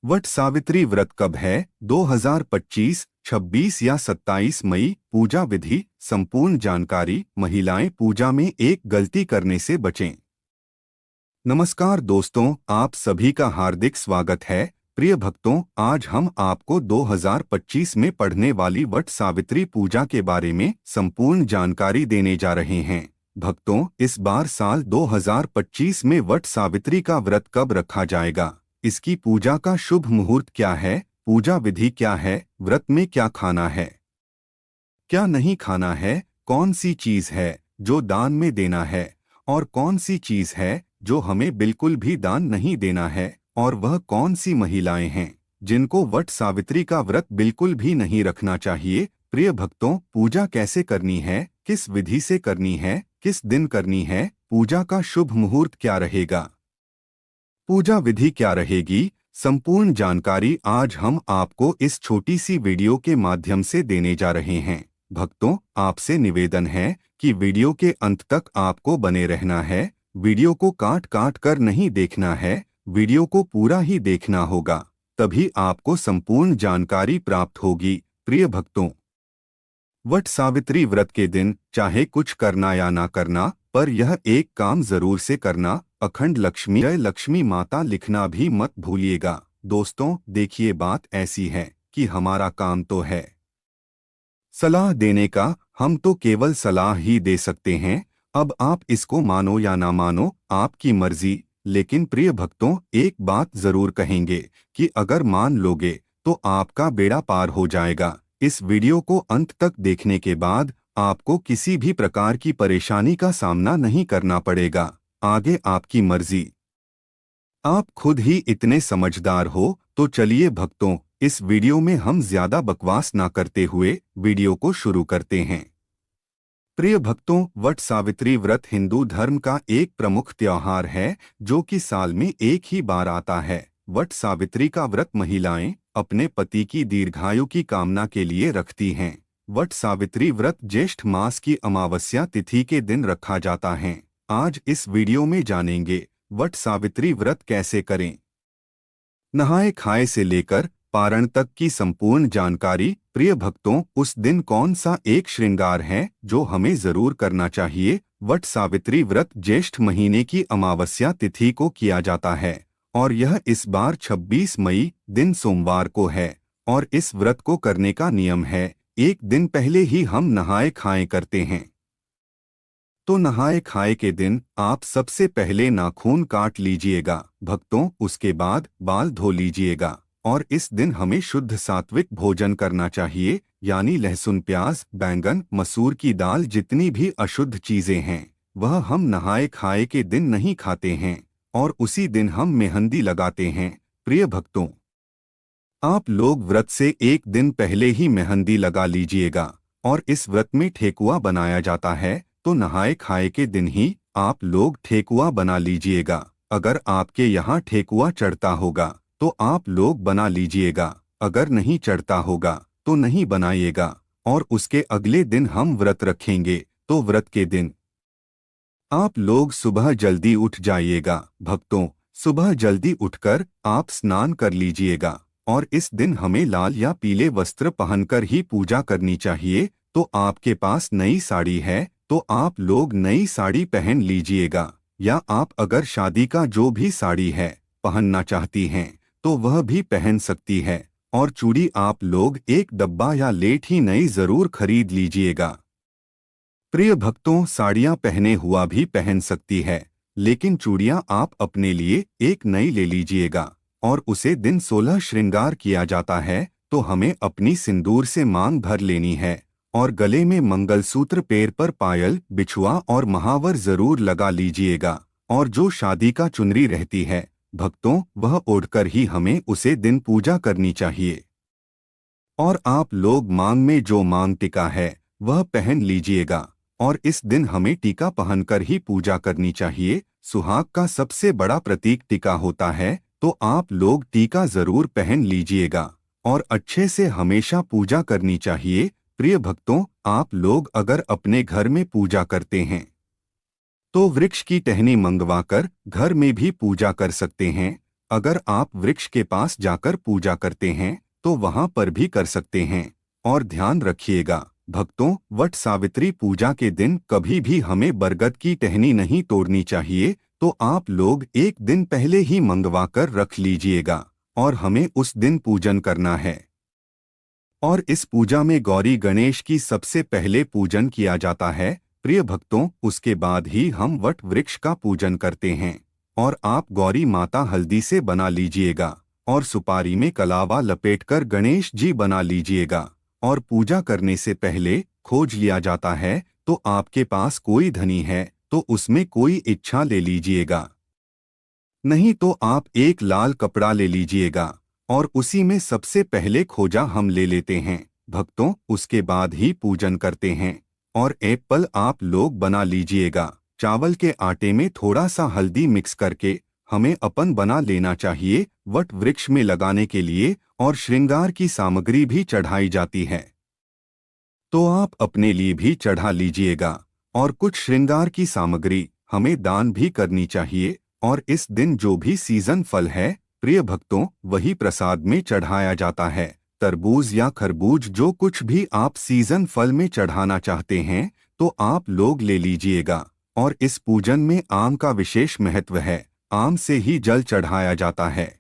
वट सावित्री व्रत कब है? 2025, 26 या 27 मई। पूजा विधि, संपूर्ण जानकारी। महिलाएं पूजा में एक गलती करने से बचें। नमस्कार दोस्तों, आप सभी का हार्दिक स्वागत है। प्रिय भक्तों, आज हम आपको 2025 में पढ़ने वाली वट सावित्री पूजा के बारे में संपूर्ण जानकारी देने जा रहे हैं। भक्तों, इस बार साल 2025 में वट सावित्री का व्रत कब रखा जाएगा? इसकी पूजा का शुभ मुहूर्त क्या है? पूजा विधि क्या है? व्रत में क्या खाना है, क्या नहीं खाना है? कौन सी चीज है जो दान में देना है और कौन सी चीज है जो हमें बिल्कुल भी दान नहीं देना है? और वह कौन सी महिलाएं हैं जिनको वट सावित्री का व्रत बिल्कुल भी नहीं रखना चाहिए? प्रिय भक्तों, पूजा कैसे करनी है, किस विधि से करनी है, किस दिन करनी है, पूजा का शुभ मुहूर्त क्या रहेगा, पूजा विधि क्या रहेगी, संपूर्ण जानकारी आज हम आपको इस छोटी सी वीडियो के माध्यम से देने जा रहे हैं। भक्तों, आपसे निवेदन है कि वीडियो के अंत तक आपको बने रहना है। वीडियो को काट काट कर नहीं देखना है, वीडियो को पूरा ही देखना होगा, तभी आपको संपूर्ण जानकारी प्राप्त होगी। प्रिय भक्तों, वट सावित्री व्रत के दिन चाहे कुछ करना या ना करना, पर यह एक काम जरूर से करना, अखंड लक्ष्मी जय लक्ष्मी माता लिखना भी मत भूलिएगा। दोस्तों, देखिए, बात ऐसी है कि हमारा काम तो है सलाह देने का, हम तो केवल सलाह ही दे सकते हैं। अब आप इसको मानो या ना मानो, आपकी मर्जी। लेकिन प्रिय भक्तों, एक बात जरूर कहेंगे कि अगर मान लोगे तो आपका बेड़ा पार हो जाएगा। इस वीडियो को अंत तक देखने के बाद आपको किसी भी प्रकार की परेशानी का सामना नहीं करना पड़ेगा। आगे आपकी मर्जी। आप खुद ही इतने समझदार हो, तो चलिए भक्तों, इस वीडियो में हम ज्यादा बकवास ना करते हुए वीडियो को शुरू करते हैं। प्रिय भक्तों, वट सावित्री व्रत हिंदू धर्म का एक प्रमुख त्योहार है जो कि साल में एक ही बार आता है। वट सावित्री का व्रत महिलाएं अपने पति की दीर्घायु की कामना के लिए रखती हैं। वट सावित्री व्रत ज्येष्ठ मास की अमावस्या तिथि के दिन रखा जाता है। आज इस वीडियो में जानेंगे वट सावित्री व्रत कैसे करें, नहाए खाए से लेकर पारण तक की संपूर्ण जानकारी। प्रिय भक्तों, उस दिन कौन सा एक श्रृंगार है जो हमें जरूर करना चाहिए? वट सावित्री व्रत ज्येष्ठ महीने की अमावस्या तिथि को किया जाता है और यह इस बार 26 मई दिन सोमवार को है। और इस व्रत को करने का नियम है, एक दिन पहले ही हम नहाए खाए करते हैं। तो नहाए खाए के दिन आप सबसे पहले नाखून काट लीजिएगा भक्तों, उसके बाद बाल धो लीजिएगा। और इस दिन हमें शुद्ध सात्विक भोजन करना चाहिए, यानी लहसुन, प्याज, बैंगन, मसूर की दाल, जितनी भी अशुद्ध चीजें हैं वह हम नहाए खाए के दिन नहीं खाते हैं। और उसी दिन हम मेहंदी लगाते हैं। प्रिय भक्तों, आप लोग व्रत से एक दिन पहले ही मेहंदी लगा लीजिएगा। और इस व्रत में ठेकुआ बनाया जाता है, तो नहाए खाए के दिन ही आप लोग ठेकुआ बना लीजिएगा। अगर आपके यहाँ ठेकुआ चढ़ता होगा तो आप लोग बना लीजिएगा, अगर नहीं चढ़ता होगा तो नहीं बनाइएगा। और उसके अगले दिन हम व्रत रखेंगे, तो व्रत के दिन आप लोग सुबह जल्दी उठ जाइएगा। भक्तों, सुबह जल्दी उठकर आप स्नान कर लीजिएगा। और इस दिन हमें लाल या पीले वस्त्र पहनकर ही पूजा करनी चाहिए। तो आपके पास नई साड़ी है तो आप लोग नई साड़ी पहन लीजिएगा, या आप अगर शादी का जो भी साड़ी है पहनना चाहती हैं तो वह भी पहन सकती है। और चूड़ी आप लोग एक डब्बा या लेट ही नई जरूर खरीद लीजिएगा। प्रिय भक्तों, साड़ियां पहने हुआ भी पहन सकती है, लेकिन चूड़ियां आप अपने लिए एक नई ले लीजिएगा। और उसे दिन 16 श्रृंगार किया जाता है, तो हमें अपनी सिंदूर से मांग भर लेनी है। और गले में मंगलसूत्र, पैर पर पायल, बिछुआ और महावर जरूर लगा लीजिएगा। और जो शादी का चुनरी रहती है भक्तों, वह ओढ़कर ही हमें उसे दिन पूजा करनी चाहिए। और आप लोग मांग में जो मांग टिका है वह पहन लीजिएगा। और इस दिन हमें टीका पहनकर ही पूजा करनी चाहिए। सुहाग का सबसे बड़ा प्रतीक टीका होता है, तो आप लोग टीका जरूर पहन लीजिएगा। और अच्छे से हमेशा पूजा करनी चाहिए। प्रिय भक्तों, आप लोग अगर अपने घर में पूजा करते हैं तो वृक्ष की टहनी मंगवाकर घर में भी पूजा कर सकते हैं। अगर आप वृक्ष के पास जाकर पूजा करते हैं तो वहां पर भी कर सकते हैं। और ध्यान रखिएगा भक्तों, वट सावित्री पूजा के दिन कभी भी हमें बरगद की टहनी नहीं तोड़नी चाहिए, तो आप लोग एक दिन पहले ही मंगवा कर रख लीजिएगा और हमें उस दिन पूजन करना है। और इस पूजा में गौरी गणेश की सबसे पहले पूजन किया जाता है प्रिय भक्तों, उसके बाद ही हम वट वृक्ष का पूजन करते हैं। और आप गौरी माता हल्दी से बना लीजिएगा और सुपारी में कलावा लपेटकर गणेश जी बना लीजिएगा। और पूजा करने से पहले खोज लिया जाता है, तो आपके पास कोई धनी है तो उसमें कोई इच्छा ले लीजिएगा, नहीं तो आप एक लाल कपड़ा ले लीजिएगा और उसी में सबसे पहले खोजा हम ले लेते हैं भक्तों, उसके बाद ही पूजन करते हैं। और एप्पल आप लोग बना लीजिएगा। चावल के आटे में थोड़ा सा हल्दी मिक्स करके हमें अपन बना लेना चाहिए वट वृक्ष में लगाने के लिए। और श्रृंगार की सामग्री भी चढ़ाई जाती है, तो आप अपने लिए भी चढ़ा लीजिएगा। और कुछ श्रृंगार की सामग्री हमें दान भी करनी चाहिए। और इस दिन जो भी सीजन फल है प्रिय भक्तों, वही प्रसाद में चढ़ाया जाता है। तरबूज या खरबूज, जो कुछ भी आप सीजन फल में चढ़ाना चाहते हैं तो आप लोग ले लीजिएगा। और इस पूजन में आम का विशेष महत्व है, आम से ही जल चढ़ाया जाता है।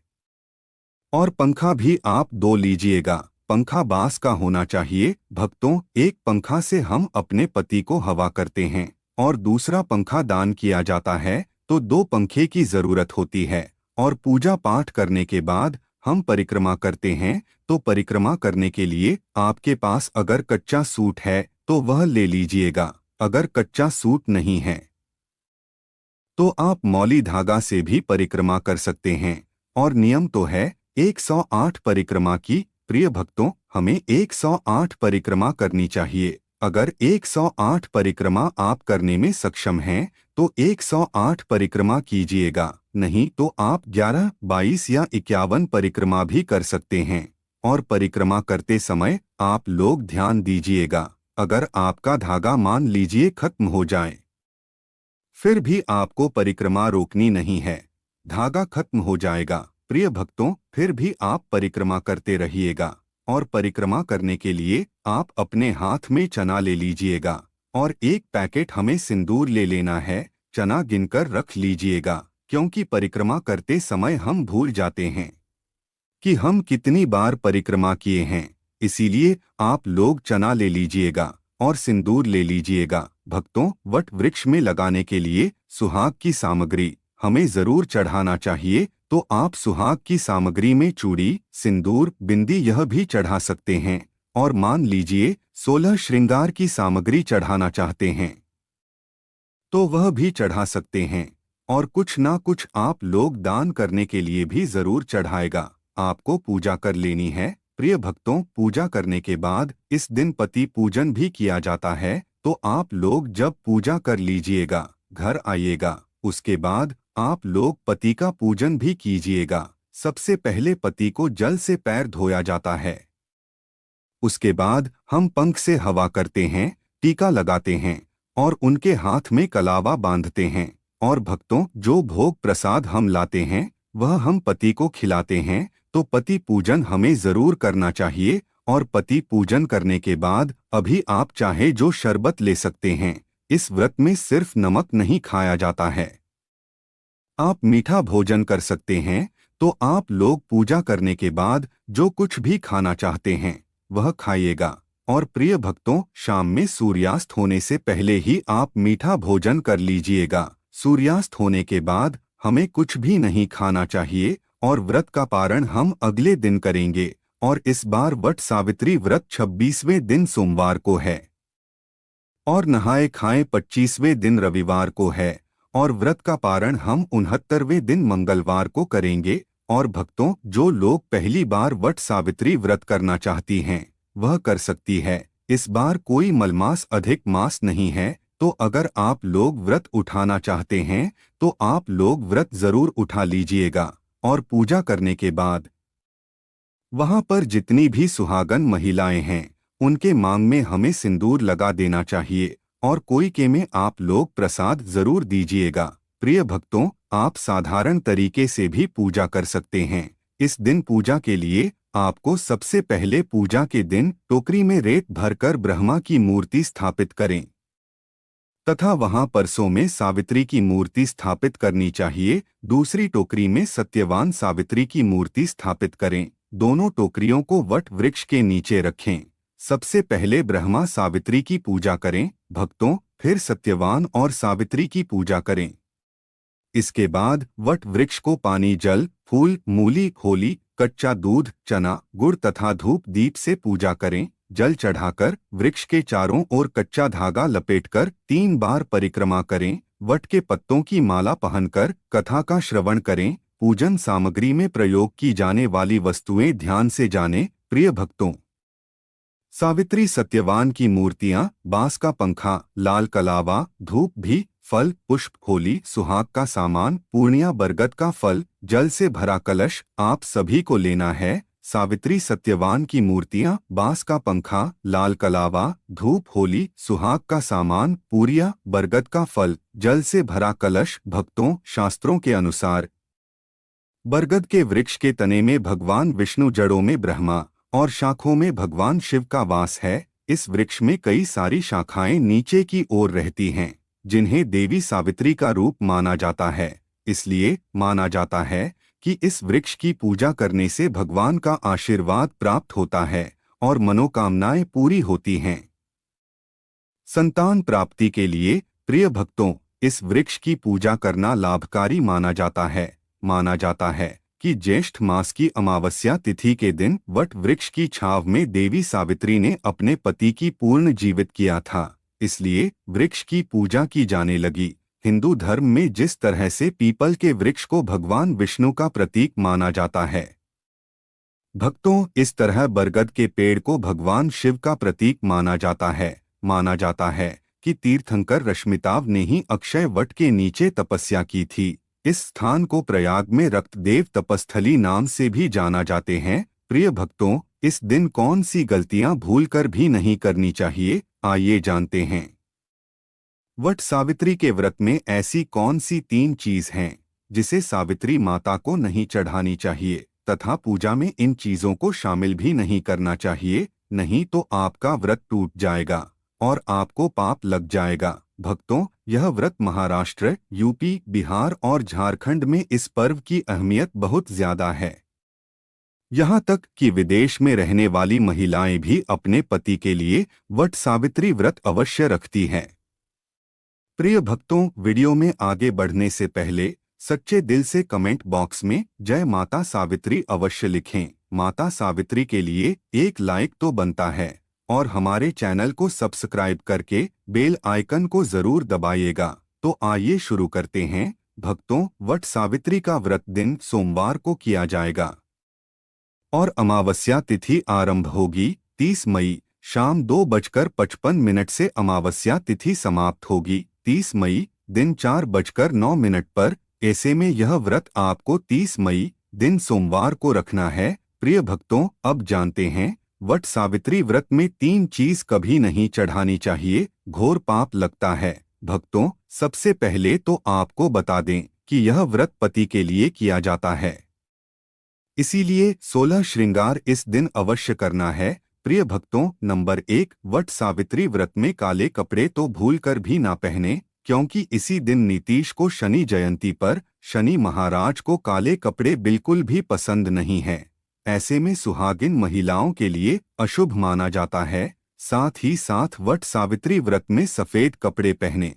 और पंखा भी आप 2 लीजिएगा, पंखा बांस का होना चाहिए भक्तों। एक पंखा से हम अपने पति को हवा करते हैं और दूसरा पंखा दान किया जाता है, तो 2 पंखे की जरूरत होती है। और पूजा पाठ करने के बाद हम परिक्रमा करते हैं, तो परिक्रमा करने के लिए आपके पास अगर कच्चा सूट है तो वह ले लीजिएगा। अगर कच्चा सूट नहीं है तो आप मौली धागा से भी परिक्रमा कर सकते हैं। और नियम तो है 108 परिक्रमा की प्रिय भक्तों, हमें 108 परिक्रमा करनी चाहिए। अगर 108 परिक्रमा आप करने में सक्षम हैं तो 108 परिक्रमा कीजिएगा, नहीं तो आप 11, 22 या 51 परिक्रमा भी कर सकते हैं। और परिक्रमा करते समय आप लोग ध्यान दीजिएगा, अगर आपका धागा मान लीजिए खत्म हो जाए, फिर भी आपको परिक्रमा रोकनी नहीं है। धागा खत्म हो जाएगा प्रिय भक्तों, फिर भी आप परिक्रमा करते रहिएगा। और परिक्रमा करने के लिए आप अपने हाथ में चना ले लीजिएगा और एक पैकेट हमें सिंदूर ले लेना है। चना गिनकर रख लीजिएगा, क्योंकि परिक्रमा करते समय हम भूल जाते हैं कि हम कितनी बार परिक्रमा किए हैं। इसीलिए आप लोग चना ले लीजिएगा और सिंदूर ले लीजिएगा। भक्तों, वट वृक्ष में लगाने के लिए सुहाग की सामग्री हमें जरूर चढ़ाना चाहिए, तो आप सुहाग की सामग्री में चूड़ी, सिंदूर, बिंदी यह भी चढ़ा सकते हैं। और मान लीजिए 16 श्रृंगार की सामग्री चढ़ाना चाहते हैं तो वह भी चढ़ा सकते हैं। और कुछ ना कुछ आप लोग दान करने के लिए भी जरूर चढ़ाएगा। आपको पूजा कर लेनी है प्रिय भक्तों। पूजा करने के बाद इस दिन पति पूजन भी किया जाता है, तो आप लोग जब पूजा कर लीजिएगा घर आइएगा, उसके बाद आप लोग पति का पूजन भी कीजिएगा। सबसे पहले पति को जल से पैर धोया जाता है, उसके बाद हम पंख से हवा करते हैं, टीका लगाते हैं और उनके हाथ में कलावा बांधते हैं। और भक्तों, जो भोग प्रसाद हम लाते हैं वह हम पति को खिलाते हैं, तो पति पूजन हमें जरूर करना चाहिए। और पति पूजन करने के बाद अभी आप चाहे जो शरबत ले सकते हैं। इस व्रत में सिर्फ नमक नहीं खाया जाता है, आप मीठा भोजन कर सकते हैं। तो आप लोग पूजा करने के बाद जो कुछ भी खाना चाहते हैं वह खाइएगा। और प्रिय भक्तों, शाम में सूर्यास्त होने से पहले ही आप मीठा भोजन कर लीजिएगा। सूर्यास्त होने के बाद हमें कुछ भी नहीं खाना चाहिए और व्रत का पारण हम अगले दिन करेंगे। और इस बार वट सावित्री व्रत 26वें दिन सोमवार को है और नहाए खाए 25वें दिन रविवार को है। और व्रत का पारण हम 69वें दिन मंगलवार को करेंगे। और भक्तों, जो लोग पहली बार वट सावित्री व्रत करना चाहती हैं वह कर सकती है। इस बार कोई मलमास अधिक मास नहीं है, तो अगर आप लोग व्रत उठाना चाहते हैं तो आप लोग व्रत जरूर उठा लीजिएगा। और पूजा करने के बाद वहां पर जितनी भी सुहागन महिलाएं हैं उनके मांग में हमें सिंदूर लगा देना चाहिए और कोई के में आप लोग प्रसाद जरूर दीजिएगा। प्रिय भक्तों, आप साधारण तरीके से भी पूजा कर सकते हैं। इस दिन पूजा के लिए आपको सबसे पहले पूजा के दिन टोकरी में रेत भरकर ब्रह्मा की मूर्ति स्थापित करें तथा वहां परसों में सावित्री की मूर्ति स्थापित करनी चाहिए। दूसरी टोकरी में सत्यवान सावित्री की मूर्ति स्थापित करें। दोनों टोकरियों को वट वृक्ष के नीचे रखें। सबसे पहले ब्रह्मा सावित्री की पूजा करें भक्तों, फिर सत्यवान और सावित्री की पूजा करें। इसके बाद वट वृक्ष को पानी, जल, फूल, मूली, खोली, कच्चा दूध, चना, गुड़ तथा धूप दीप से पूजा करें। जल चढ़ाकर वृक्ष के चारों ओर कच्चा धागा लपेटकर 3 बार परिक्रमा करें। वट के पत्तों की माला पहनकर कथा का श्रवण करें। पूजन सामग्री में प्रयोग की जाने वाली वस्तुएं ध्यान से जानें। प्रिय भक्तों, सावित्री सत्यवान की मूर्तियां, बांस का पंखा, लाल कलावा, धूप भी, फल, पुष्प, होली, सुहाग का सामान, पूर्णिया, बरगद का फल, जल से भरा कलश आप सभी को लेना है। सावित्री सत्यवान की मूर्तियां, बांस का पंखा, लाल कलावा, धूप, होली, सुहाग का सामान, पूरिया, बरगद का फल, जल से भरा कलश। भक्तों, शास्त्रों के अनुसार बरगद के वृक्ष के तने में भगवान विष्णु, जड़ों में ब्रह्मा और शाखों में भगवान शिव का वास है। इस वृक्ष में कई सारी शाखाएं नीचे की ओर रहती हैं, जिन्हें देवी सावित्री का रूप माना जाता है। इसलिए माना जाता है कि इस वृक्ष की पूजा करने से भगवान का आशीर्वाद प्राप्त होता है और मनोकामनाएं पूरी होती हैं। संतान प्राप्ति के लिए प्रिय भक्तों, इस वृक्ष की पूजा करना लाभकारी माना जाता है। माना जाता है कि ज्येष्ठ मास की अमावस्या तिथि के दिन वट वृक्ष की छांव में देवी सावित्री ने अपने पति की पूर्ण जीवित किया था, इसलिए वृक्ष की पूजा की जाने लगी। हिंदू धर्म में जिस तरह से पीपल के वृक्ष को भगवान विष्णु का प्रतीक माना जाता है, भक्तों, इस तरह बरगद के पेड़ को भगवान शिव का प्रतीक माना जाता है। माना जाता है कि तीर्थंकर रश्मिताव ने ही अक्षय वट के नीचे तपस्या की थी। इस स्थान को प्रयाग में रक्तदेव तपस्थली नाम से भी जाना जाते हैं। प्रिय भक्तों, इस दिन कौन सी गलतियां भूलकर भी नहीं करनी चाहिए, आइए जानते हैं। वट सावित्री के व्रत में ऐसी कौन सी 3 चीज हैं जिसे सावित्री माता को नहीं चढ़ानी चाहिए तथा पूजा में इन चीजों को शामिल भी नहीं करना चाहिए, नहीं तो आपका व्रत टूट जाएगा और आपको पाप लग जाएगा। भक्तों, यह व्रत महाराष्ट्र, यूपी, बिहार और झारखंड में इस पर्व की अहमियत बहुत ज्यादा है। यहाँ तक कि विदेश में रहने वाली महिलाएं भी अपने पति के लिए वट सावित्री व्रत अवश्य रखती हैं। प्रिय भक्तों, वीडियो में आगे बढ़ने से पहले सच्चे दिल से कमेंट बॉक्स में जय माता सावित्री अवश्य लिखें। माता सावित्री के लिए एक लाइक तो बनता है और हमारे चैनल को सब्सक्राइब करके बेल आइकन को जरूर दबाइएगा। तो आइए शुरू करते हैं। भक्तों, वट सावित्री का व्रत दिन सोमवार को किया जाएगा और अमावस्या तिथि आरंभ होगी 30 मई शाम 2:55 से अमावस्या तिथि समाप्त होगी 30 मई दिन 4:09 पर। ऐसे में यह व्रत आपको 30 मई दिन सोमवार को रखना है। प्रिय भक्तों, अब जानते हैं वट सावित्री व्रत में 3 चीज कभी नहीं चढ़ानी चाहिए, घोर पाप लगता है। भक्तों, सबसे पहले तो आपको बता दें कि यह व्रत पति के लिए किया जाता है, इसीलिए 16 श्रृंगार इस दिन अवश्य करना है। प्रिय भक्तों, नंबर 1, वट सावित्री व्रत में काले कपड़े तो भूलकर भी ना पहने, क्योंकि इसी दिन नीतीश को शनि जयंती पर शनि महाराज को काले कपड़े बिल्कुल भी पसंद नहीं है। ऐसे में सुहागिन महिलाओं के लिए अशुभ माना जाता है। साथ ही साथ वट सावित्री व्रत में सफेद कपड़े पहने।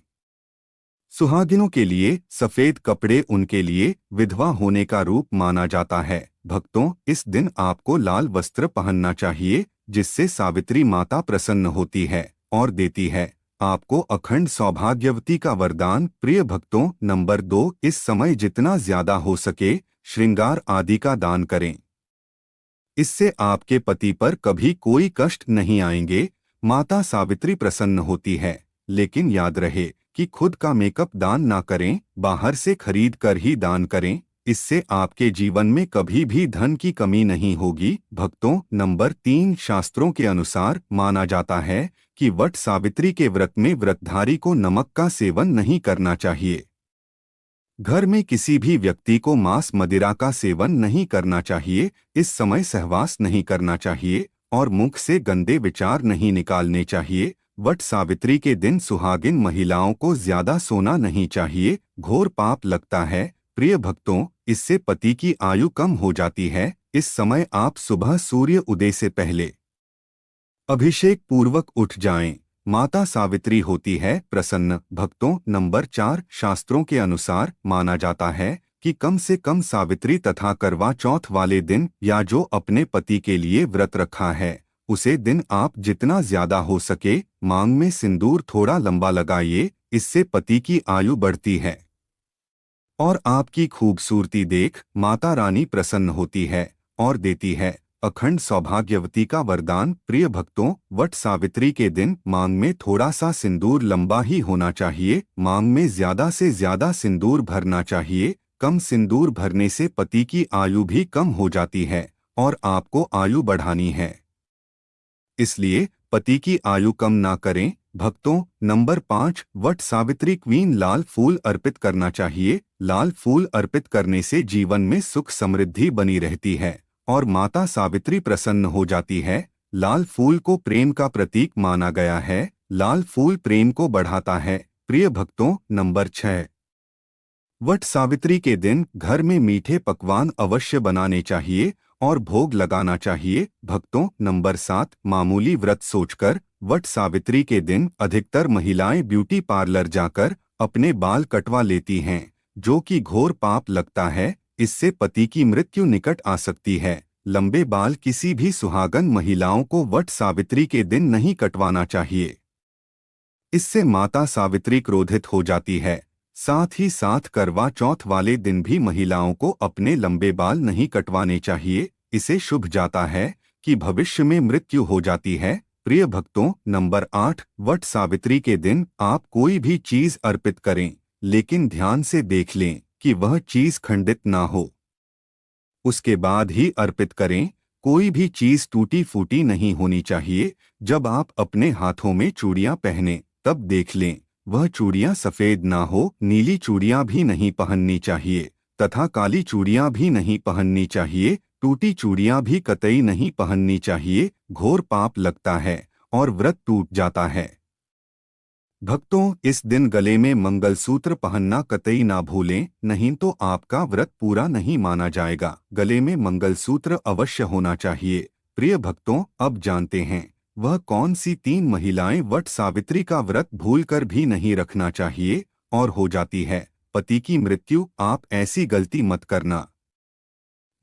सुहागिनों के लिए सफेद कपड़े उनके लिए विधवा होने का रूप माना जाता है। भक्तों, इस दिन आपको लाल वस्त्र पहनना चाहिए, जिससे सावित्री माता प्रसन्न होती है और देती है आपको अखंड सौभाग्यवती का वरदान। प्रिय भक्तों, नंबर 2, इस समय जितना ज्यादा हो सके श्रृंगार आदि का दान करें। इससे आपके पति पर कभी कोई कष्ट नहीं आएंगे। माता सावित्री प्रसन्न होती है, लेकिन याद रहे कि खुद का मेकअप दान ना करें, बाहर से खरीद कर ही दान करें। इससे आपके जीवन में कभी भी धन की कमी नहीं होगी। भक्तों, नंबर 3, शास्त्रों के अनुसार माना जाता है कि वट सावित्री के व्रत में व्रतधारी को नमक का सेवन नहीं करना चाहिए। घर में किसी भी व्यक्ति को मांस मदिरा का सेवन नहीं करना चाहिए, इस समय सहवास नहीं करना चाहिए और मुख से गंदे विचार नहीं निकालने चाहिए। वट सावित्री के दिन सुहागिन महिलाओं को ज्यादा सोना नहीं चाहिए, घोर पाप लगता है। प्रिय भक्तों, इससे पति की आयु कम हो जाती है। इस समय आप सुबह सूर्य उदय से पहले अभिषेक पूर्वक उठ जाएं। माता सावित्री होती है प्रसन्न। भक्तों, नंबर 4, शास्त्रों के अनुसार माना जाता है कि कम से कम सावित्री तथा करवा चौथ वाले दिन या जो अपने पति के लिए व्रत रखा है उसे दिन आप जितना ज्यादा हो सके मांग में सिंदूर थोड़ा लंबा लगाइए। इससे पति की आयु बढ़ती है और आपकी खूबसूरती देख माता रानी प्रसन्न होती है और देती है अखंड सौभाग्यवती का वरदान। प्रिय भक्तों, वट सावित्री के दिन मांग में थोड़ा सा सिंदूर लंबा ही होना चाहिए। मांग में ज्यादा से ज्यादा सिंदूर भरना चाहिए। कम सिंदूर भरने से पति की आयु भी कम हो जाती है और आपको आयु बढ़ानी है, इसलिए पति की आयु कम ना करें। भक्तों, नंबर 5, वट सावित्री क्वीन लाल फूल अर्पित करना चाहिए। लाल फूल अर्पित करने से जीवन में सुख समृद्धि बनी रहती है और माता सावित्री प्रसन्न हो जाती है। लाल फूल को प्रेम का प्रतीक माना गया है। लाल फूल प्रेम को बढ़ाता है। प्रिय भक्तों, नंबर 6, वट सावित्री के दिन घर में मीठे पकवान अवश्य बनाने चाहिए और भोग लगाना चाहिए। भक्तों, नंबर 7, मामूली व्रत सोचकर वट सावित्री के दिन अधिकतर महिलाएं ब्यूटी पार्लर जाकर अपने बाल कटवा लेती हैं, जो कि घोर पाप लगता है। इससे पति की मृत्यु निकट आ सकती है। लंबे बाल किसी भी सुहागन महिलाओं को वट सावित्री के दिन नहीं कटवाना चाहिए, इससे माता सावित्री क्रोधित हो जाती है। साथ ही साथ करवा चौथ वाले दिन भी महिलाओं को अपने लंबे बाल नहीं कटवाने चाहिए। इसे शुभ जाता है कि भविष्य में मृत्यु हो जाती है। प्रिय भक्तों, नंबर 8, वट सावित्री के दिन आप कोई भी चीज अर्पित करें, लेकिन ध्यान से देख लें कि वह चीज खंडित ना हो, उसके बाद ही अर्पित करें। कोई भी चीज टूटी फूटी नहीं होनी चाहिए। जब आप अपने हाथों में चूड़ियां पहने तब देख लें वह चूड़ियां सफेद ना हो। नीली चूड़ियां भी नहीं पहननी चाहिए तथा काली चूड़ियां भी नहीं पहननी चाहिए। टूटी चूड़ियां भी कतई नहीं पहननी चाहिए, घोर पाप लगता है और व्रत टूट जाता है। भक्तों, इस दिन गले में मंगलसूत्र पहनना कतई ना भूलें, नहीं तो आपका व्रत पूरा नहीं माना जाएगा। गले में मंगलसूत्र अवश्य होना चाहिए। प्रिय भक्तों, अब जानते हैं वह कौन सी 3 महिलाएं वट सावित्री का व्रत भूलकर भी नहीं रखना चाहिए और हो जाती है पति की मृत्यु। आप ऐसी गलती मत करना,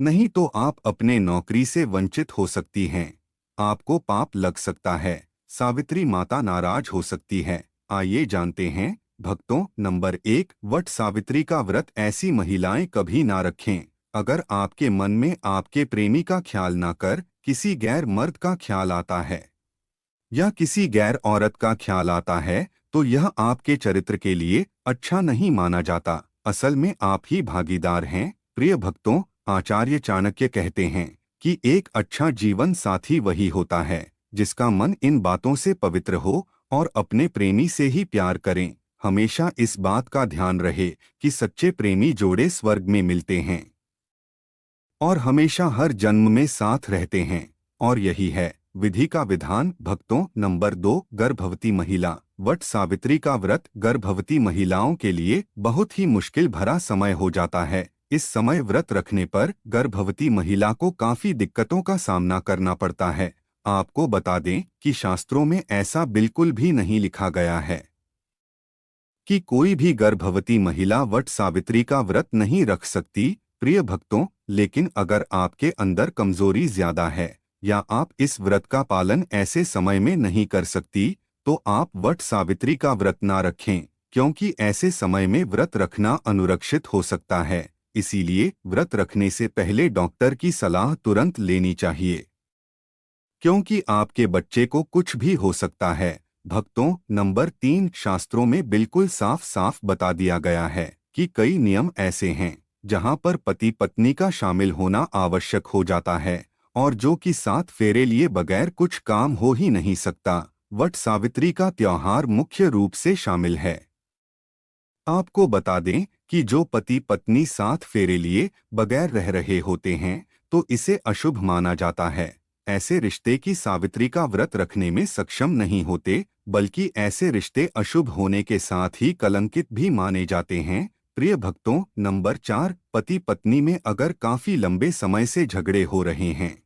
नहीं तो आप अपने नौकरी से वंचित हो सकती हैं। आपको पाप लग सकता है। सावित्री माता नाराज हो सकती है। आइए जानते हैं। भक्तों, नंबर 1, वट सावित्री का व्रत ऐसी महिलाएं कभी ना रखें। अगर आपके मन में आपके प्रेमी का ख्याल ना कर किसी गैर मर्द का ख्याल आता है या किसी गैर औरत का ख्याल आता है तो यह आपके चरित्र के लिए अच्छा नहीं माना जाता। असल में आप ही भागीदार हैं। प्रिय भक्तों, आचार्य चाणक्य कहते हैं कि एक अच्छा जीवन साथी वही होता है जिसका मन इन बातों से पवित्र हो और अपने प्रेमी से ही प्यार करें। हमेशा इस बात का ध्यान रहे कि सच्चे प्रेमी जोड़े स्वर्ग में मिलते हैं और हमेशा हर जन्म में साथ रहते हैं, और यही है विधि का विधान। भक्तों, नंबर 2, गर्भवती महिला। वट सावित्री का व्रत गर्भवती महिलाओं के लिए बहुत ही मुश्किल भरा समय हो जाता है। इस समय व्रत रखने पर गर्भवती महिला को काफी दिक्कतों का सामना करना पड़ता है। आपको बता दें कि शास्त्रों में ऐसा बिल्कुल भी नहीं लिखा गया है कि कोई भी गर्भवती महिला वट सावित्री का व्रत नहीं रख सकती। प्रिय भक्तों, लेकिन अगर आपके अंदर कमजोरी ज्यादा है या आप इस व्रत का पालन ऐसे समय में नहीं कर सकती तो आप वट सावित्री का व्रत ना रखें, क्योंकि ऐसे समय में व्रत रखना अनुरक्षित हो सकता है। इसीलिए व्रत रखने से पहले डॉक्टर की सलाह तुरंत लेनी चाहिए, क्योंकि आपके बच्चे को कुछ भी हो सकता है। भक्तों, नंबर 3, शास्त्रों में बिल्कुल साफ साफ बता दिया गया है कि कई नियम ऐसे हैं जहां पर पति पत्नी का शामिल होना आवश्यक हो जाता है और जो कि 7 फेरे लिए बगैर कुछ काम हो ही नहीं सकता। वट सावित्री का त्योहार मुख्य रूप से शामिल है आपको बता दें कि जो पति पत्नी साथ फेरे लिए बगैर रह रहे होते हैं तो इसे अशुभ माना जाता है। ऐसे रिश्ते की सावित्री का व्रत रखने में सक्षम नहीं होते, बल्कि ऐसे रिश्ते अशुभ होने के साथ ही कलंकित भी माने जाते हैं। प्रिय भक्तों, नंबर 4, पति पत्नी में अगर काफी लंबे समय से झगड़े हो रहे हैं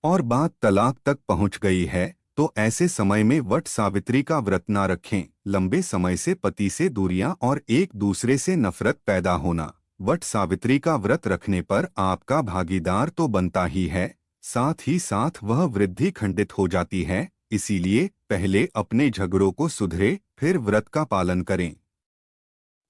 और बात तलाक तक पहुंच गई है तो ऐसे समय में वट सावित्री का व्रत ना रखें। लंबे समय से पति से दूरियां और एक दूसरे से नफरत पैदा होना। वट सावित्री का व्रत रखने पर आपका भागीदार तो बनता ही है, साथ ही साथ वह वृद्धि खंडित हो जाती है। इसीलिए पहले अपने झगड़ों को सुधरे, फिर व्रत का पालन करें।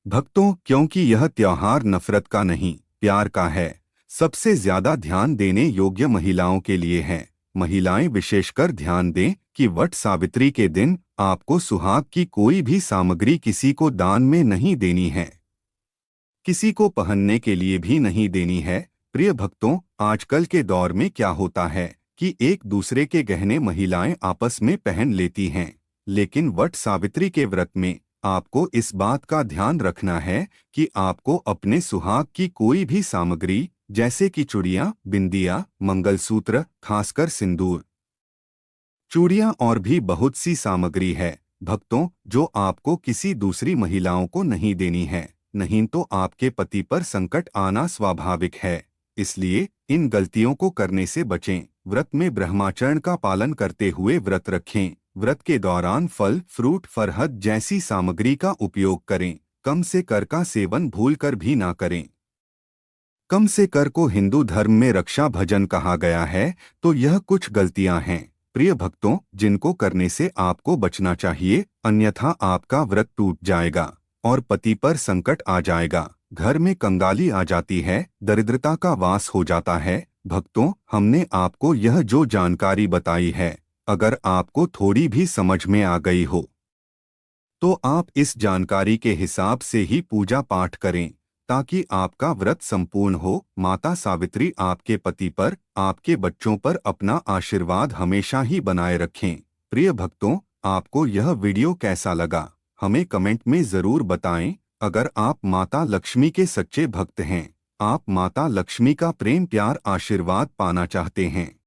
भक्तों, क्योंकि यह त्योहार नफरत का नहीं, प्यार का है। सबसे ज्यादा ध्यान देने योग्य महिलाओं के लिए है। महिलाएं विशेषकर ध्यान दें कि वट सावित्री के दिन आपको सुहाग की कोई भी सामग्री किसी को दान में नहीं देनी है, किसी को पहनने के लिए भी नहीं देनी है। प्रिय भक्तों, आजकल के दौर में क्या होता है कि एक दूसरे के गहने महिलाएं आपस में पहन लेती हैं, लेकिन वट सावित्री के व्रत में आपको इस बात का ध्यान रखना है कि आपको अपने सुहाग की कोई भी सामग्री जैसे कि चूड़ियां, बिंदिया, मंगलसूत्र, खासकर सिंदूर, चूड़ियां और भी बहुत सी सामग्री है भक्तों, जो आपको किसी दूसरी महिलाओं को नहीं देनी है, नहीं तो आपके पति पर संकट आना स्वाभाविक है। इसलिए इन गलतियों को करने से बचें। व्रत में ब्रह्माचरण का पालन करते हुए व्रत रखें। व्रत के दौरान फल, फ्रूट, फरहद जैसी सामग्री का उपयोग करें। कम से कर का सेवन भूलकर भी ना करें। कम से कर को हिंदू धर्म में रक्षा भजन कहा गया है, तो यह कुछ गलतियां हैं प्रिय भक्तों, जिनको करने से आपको बचना चाहिए, अन्यथा आपका व्रत टूट जाएगा और पति पर संकट आ जाएगा। घर में कंगाली आ जाती है, दरिद्रता का वास हो जाता है। भक्तों, हमने आपको यह जो जानकारी बताई है, अगर आपको थोड़ी भी समझ में आ गई हो तो आप इस जानकारी के हिसाब से ही पूजा पाठ करें ताकि आपका व्रत संपूर्ण हो। माता सावित्री आपके पति पर, आपके बच्चों पर अपना आशीर्वाद हमेशा ही बनाए रखें। प्रिय भक्तों, आपको यह वीडियो कैसा लगा हमें कमेंट में जरूर बताएं। अगर आप माता लक्ष्मी के सच्चे भक्त हैं, आप माता लक्ष्मी का प्रेम प्यार आशीर्वाद पाना चाहते हैं